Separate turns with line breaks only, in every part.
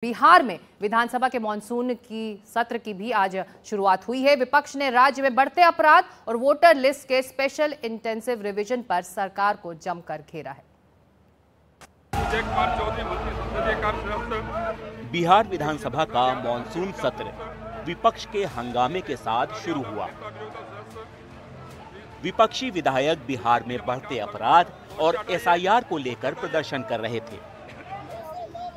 बिहार में विधानसभा के मानसून की सत्र की भी आज शुरुआत हुई है। विपक्ष ने राज्य में बढ़ते अपराध और वोटर लिस्ट के स्पेशल इंटेंसिव रिवीजन पर सरकार को जमकर घेरा है।
बिहार विधानसभा का मानसून सत्र विपक्ष के हंगामे के साथ शुरू हुआ। विपक्षी विधायक बिहार में बढ़ते अपराध और एसआईआर को लेकर प्रदर्शन कर रहे थे।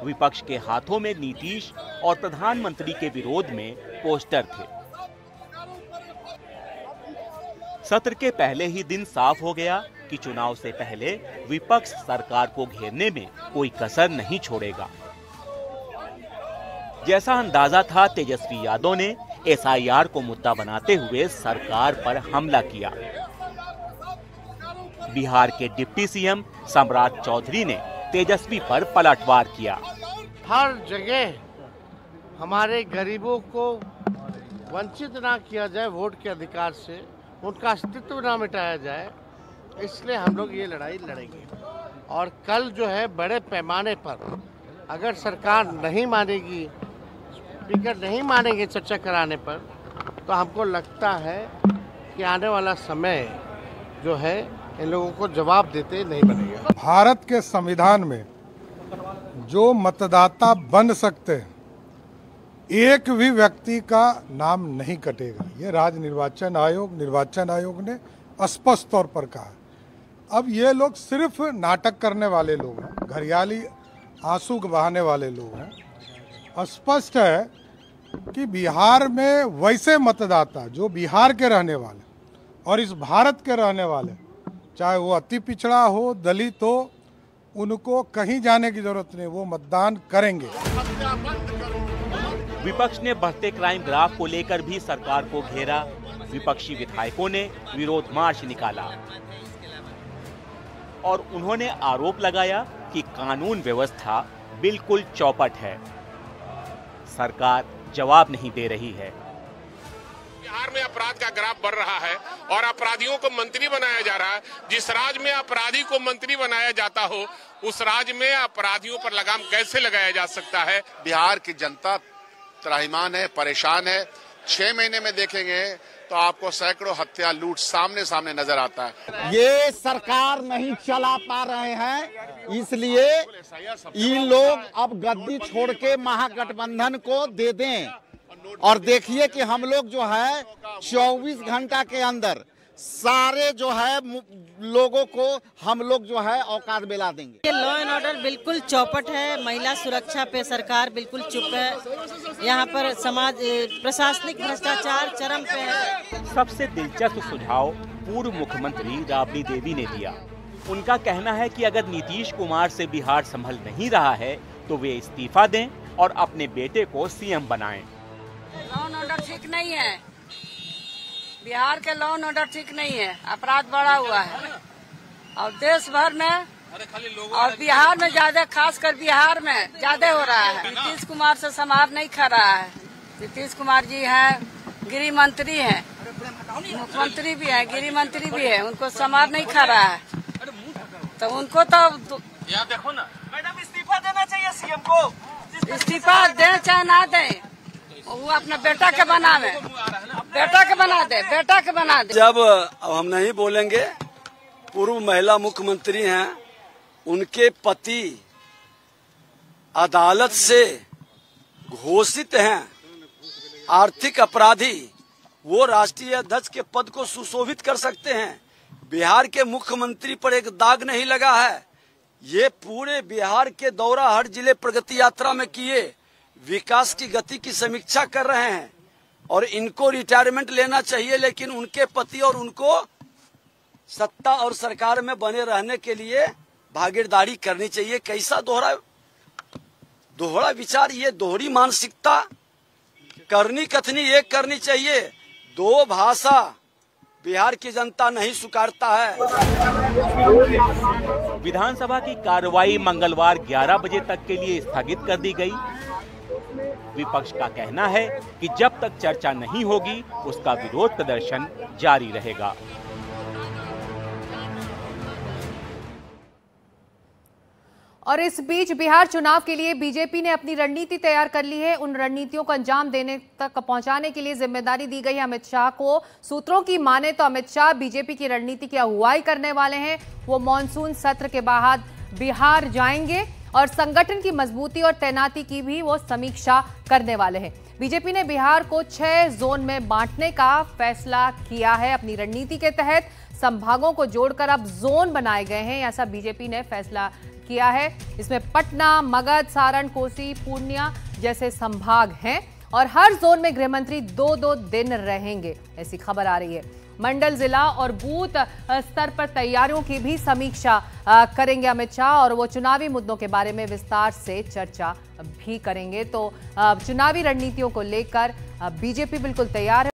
विपक्ष के हाथों में नीतीश और प्रधानमंत्री के विरोध में पोस्टर थे। सत्र के पहले ही दिन साफ हो गया कि चुनाव से पहले विपक्ष सरकार को घेरने में कोई कसर नहीं छोड़ेगा। जैसा अंदाजा था, तेजस्वी यादव ने एसआईआर को मुद्दा बनाते हुए सरकार पर हमला किया। बिहार के डिप्टी सीएम सम्राट चौधरी ने तेजस्वी पर पलटवार किया।
हर जगह हमारे गरीबों को वंचित ना किया जाए वोट के अधिकार से, उनका अस्तित्व ना मिटाया जाए, इसलिए हम लोग ये लड़ाई लड़ेंगे। और कल जो है बड़े पैमाने पर अगर सरकार नहीं मानेगी, स्पीकर नहीं मानेंगे चर्चा कराने पर, तो हमको लगता है कि आने वाला समय जो है इन लोगों को जवाब देते नहीं बनेगा।
भारत के संविधान में जो मतदाता बन सकते हैं, एक भी व्यक्ति का नाम नहीं कटेगा। ये राज्य निर्वाचन आयोग ने स्पष्ट तौर पर कहा। अब ये लोग सिर्फ नाटक करने वाले लोग हैं, घरियाली आंसू बहाने वाले लोग हैं। स्पष्ट है कि बिहार में वैसे मतदाता जो बिहार के रहने वाले और इस भारत के रहने वाले, चाहे वो अति पिछड़ा हो, दलित हो, उनको कहीं जाने की जरूरत नहीं, वो मतदान करेंगे।
विपक्ष ने बढ़ते क्राइम ग्राफ को लेकर भी सरकार को घेरा। विपक्षी विधायकों ने विरोध मार्च निकाला और उन्होंने आरोप लगाया कि कानून व्यवस्था बिल्कुल चौपट है। सरकार जवाब नहीं दे रही है।
बिहार में अपराध का ग्राफ बढ़ रहा है और अपराधियों को मंत्री बनाया जा रहा है। जिस राज्य में अपराधी को मंत्री बनाया जाता हो, उस राज्य में अपराधियों पर लगाम कैसे लगाया जा सकता है?
बिहार की जनता त्राहिमाम है, परेशान है। 6 महीने में देखेंगे तो आपको सैकड़ों हत्या, लूट सामने सामने नजर आता है।
ये सरकार नहीं चला पा रहे हैं, इसलिए इन लोग अब गद्दी छोड़ के महागठबंधन को दे दें। और देखिए कि हम लोग जो है 24 घंटा के अंदर सारे जो है लोगों को हम लोग जो है औकात दिला देंगे।
लॉ एंड ऑर्डर बिल्कुल चौपट है। महिला सुरक्षा पे सरकार बिल्कुल चुप है। यहाँ पर समाज प्रशासनिक भ्रष्टाचार चरम पे है।
सबसे दिलचस्प सुझाव पूर्व मुख्यमंत्री राबड़ी देवी ने दिया। उनका कहना है कि अगर नीतीश कुमार से बिहार संभल नहीं रहा है तो वे इस्तीफा दें और अपने बेटे को सीएम बनाएं।
लॉ एंड ऑर्डर ठीक नहीं है। बिहार के लॉ एंड ऑर्डर ठीक नहीं है। अपराध बढ़ा हुआ है और देश भर में और बिहार में ज्यादा, खासकर बिहार में ज्यादा हो रहा है। नीतीश कुमार से संभार नहीं खा रहा है। नीतीश कुमार जी हैं, गृह मंत्री हैं, मुख्यमंत्री भी है, गृह मंत्री भी है, उनको संभार नहीं खा रहा है। तो उनको तो
यहाँ देखो ना मैडम, इस्तीफा देना चाहिए सीएम को।
इस्तीफा दें चाहे ना दें, वो अपना बेटा के बनावे, बेटा के बना दे, बेटा के बना दे।
जब अब हम नहीं बोलेंगे, पूर्व महिला मुख्यमंत्री हैं, उनके पति अदालत से घोषित हैं आर्थिक अपराधी, वो राष्ट्रीय अध्यक्ष के पद को सुशोभित कर सकते हैं। बिहार के मुख्यमंत्री पर एक दाग नहीं लगा है। ये पूरे बिहार के दौरा हर जिले प्रगति यात्रा में किए, विकास की गति की समीक्षा कर रहे हैं और इनको रिटायरमेंट लेना चाहिए, लेकिन उनके पति और उनको सत्ता और सरकार में बने रहने के लिए भागीदारी करनी चाहिए। कैसा दोहरा विचार, ये दोहरी मानसिकता, करनी कथनी एक करनी चाहिए, दो भाषा बिहार की जनता नहीं स्वीकारता है।
विधानसभा की कार्रवाई मंगलवार 11 बजे तक के लिए स्थगित कर दी गई। विपक्ष का कहना है कि जब तक चर्चा नहीं होगी उसका विरोध प्रदर्शन जारी रहेगा।
और इस बीच बिहार चुनाव के लिए बीजेपी ने अपनी रणनीति तैयार कर ली है। उन रणनीतियों को अंजाम देने तक पहुंचाने के लिए जिम्मेदारी दी गई है अमित शाह को। सूत्रों की माने तो अमित शाह बीजेपी की रणनीति की अगुवाई करने वाले हैं। वो मॉनसून सत्र के बाद बिहार जाएंगे और संगठन की मजबूती और तैनाती की भी वो समीक्षा करने वाले हैं। बीजेपी ने बिहार को 6 जोन में बांटने का फैसला किया है। अपनी रणनीति के तहत संभागों को जोड़कर अब जोन बनाए गए हैं, ऐसा बीजेपी ने फैसला किया है। इसमें पटना, मगध, सारण, कोसी, पूर्णिया जैसे संभाग हैं और हर जोन में गृहमंत्री 2-2 दिन रहेंगे, ऐसी खबर आ रही है। मंडल, जिला और बूथ स्तर पर तैयारियों की भी समीक्षा करेंगे अमित शाह और वो चुनावी मुद्दों के बारे में विस्तार से चर्चा भी करेंगे। तो चुनावी रणनीतियों को लेकर बीजेपी बिल्कुल तैयार है।